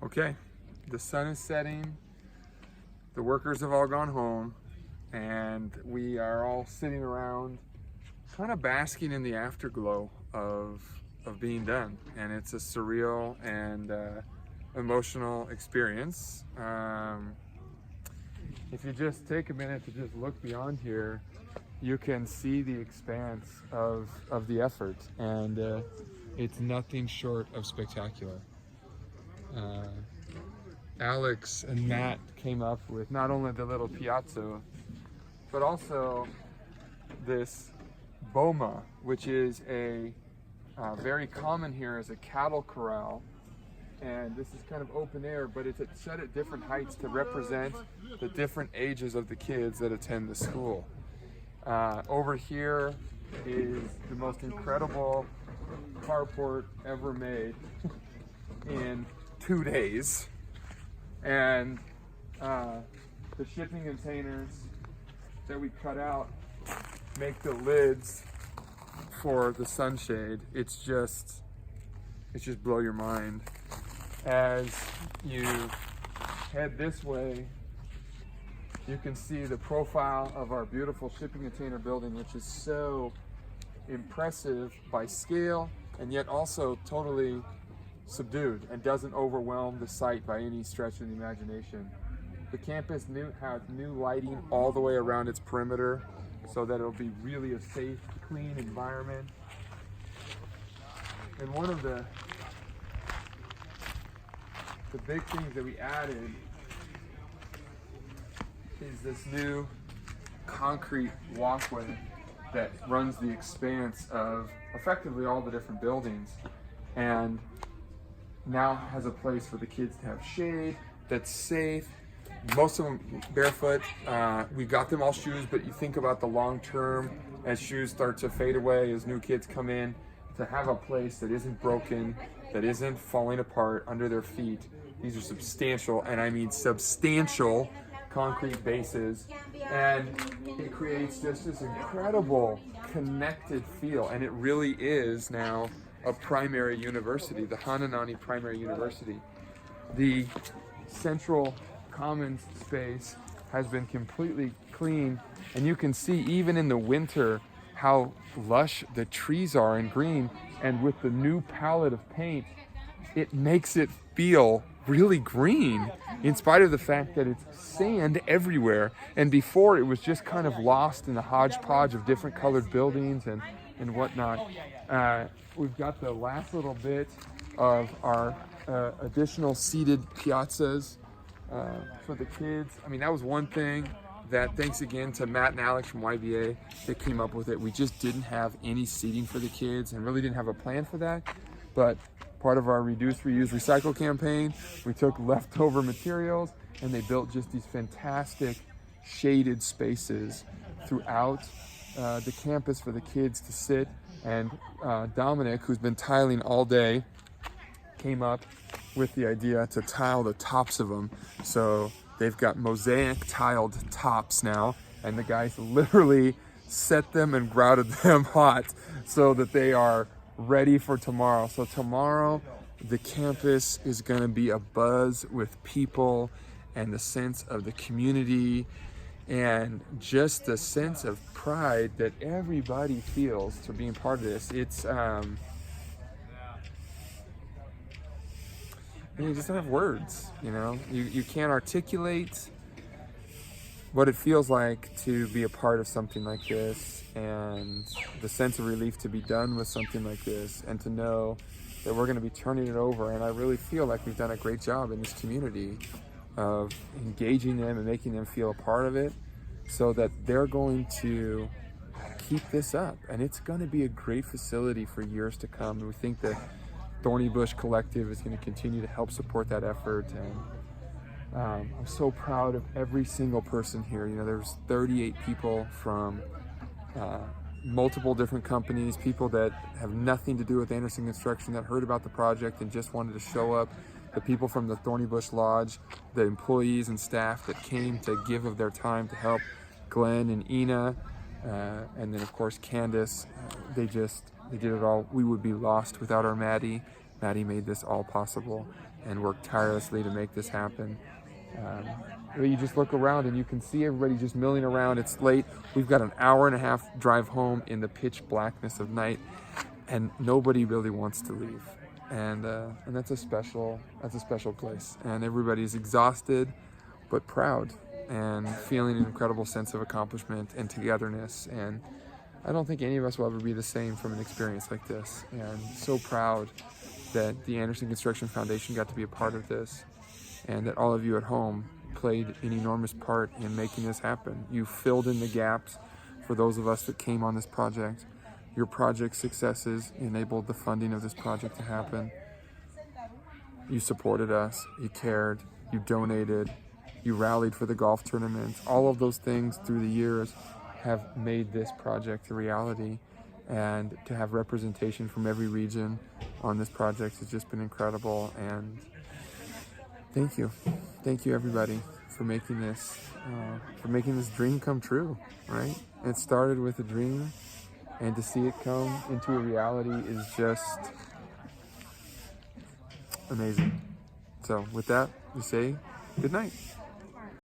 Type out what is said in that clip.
Okay, the sun is setting, the workers have all gone home, and we are all sitting around kind of basking in the afterglow of being done. And it's a surreal and emotional experience. If you just take a minute to just look beyond here, you can see the expanse of the effort, and it's nothing short of spectacular. Alex and Matt came up with not only the little piazza, but also this boma, which is a very common here as a cattle corral. And this is kind of open air, but it's set at different heights to represent the different ages of the kids that attend the school. Over here is the most incredible carport ever made in 2 days. And the shipping containers that we cut out make the lids for the sunshade. It's just blow your mind. As you head this way, you can see the profile of our beautiful shipping container building, which is so impressive by scale and yet also totally subdued and doesn't overwhelm the sight by any stretch of the imagination. The campus has new lighting all the way around its perimeter so that it'll be really a safe, clean environment. And one of the big things that we added is this new concrete walkway that runs the expanse of effectively all the different buildings, and now has a place for the kids to have shade that's safe. Most of them barefoot. We got them all shoes, but you think about the long term as shoes start to fade away, as new kids come in, to have a place that isn't broken, that isn't falling apart under their feet. These are substantial, and I mean substantial, concrete bases, and it creates just this incredible connected feel. And it really is now a primary university, the Hananani Primary University. The central commons space has been completely cleaned, and you can see even in the winter how lush the trees are and green, and with the new palette of paint, it makes it feel really green in spite of the fact that it's sand everywhere. And before, it was just kind of lost in a hodgepodge of different colored buildings and whatnot. We've got the last little bit of our additional seated piazzas for the kids. I mean, that was one thing that, thanks again to Matt and Alex from YBA, that came up with it. We just didn't have any seating for the kids and really didn't have a plan for that. But part of our Reduce, Reuse, Recycle campaign, we took leftover materials and they built just these fantastic shaded spaces throughout the campus for the kids to sit. And Dominic, who's been tiling all day, came up with the idea to tile the tops of them. So they've got mosaic tiled tops now, and the guys literally set them and grouted them hot so that they are ready for tomorrow. So tomorrow, the campus is going to be abuzz with people and the sense of the community and just the sense of pride that everybody feels to being part of this. It's you just don't have words, you know. You can't articulate what it feels like to be a part of something like this, and the sense of relief to be done with something like this, and to know that we're going to be turning it over. And I really feel like we've done a great job in this community of engaging them and making them feel a part of it, so that they're going to keep this up, and it's going to be a great facility for years to come. And we think that Thorny Bush Collective is going to continue to help support that effort. And I'm so proud of every single person here. You know, there's 38 people from multiple different companies, people that have nothing to do with Anderson Construction that heard about the project and just wanted to show up, the people from the Thorny Bush Lodge, the employees and staff that came to give of their time to help Glenn and Ina, and then of course Candace. They did it all. We would be lost without our Maddie. Maddie made this all possible and worked tirelessly to make this happen. You just look around and you can see everybody just milling around. It's late. We've got an hour-and-a-half drive home in the pitch blackness of night, and nobody really wants to leave. And that's a special place. And everybody's exhausted, but proud, and feeling an incredible sense of accomplishment and togetherness. And I don't think any of us will ever be the same from an experience like this. And so proud that the Anderson Construction Foundation got to be a part of this, and that all of you at home played an enormous part in making this happen. You filled in the gaps for those of us that came on this project. Your project successes enabled the funding of this project to happen. You supported us, you cared, you donated, you rallied for the golf tournament. All of those things through the years have made this project a reality. And to have representation from every region on this project has just been incredible. And thank you everybody for making this dream come true, right? It started with a dream, and to see it come into a reality is just amazing. So with that, we say good night.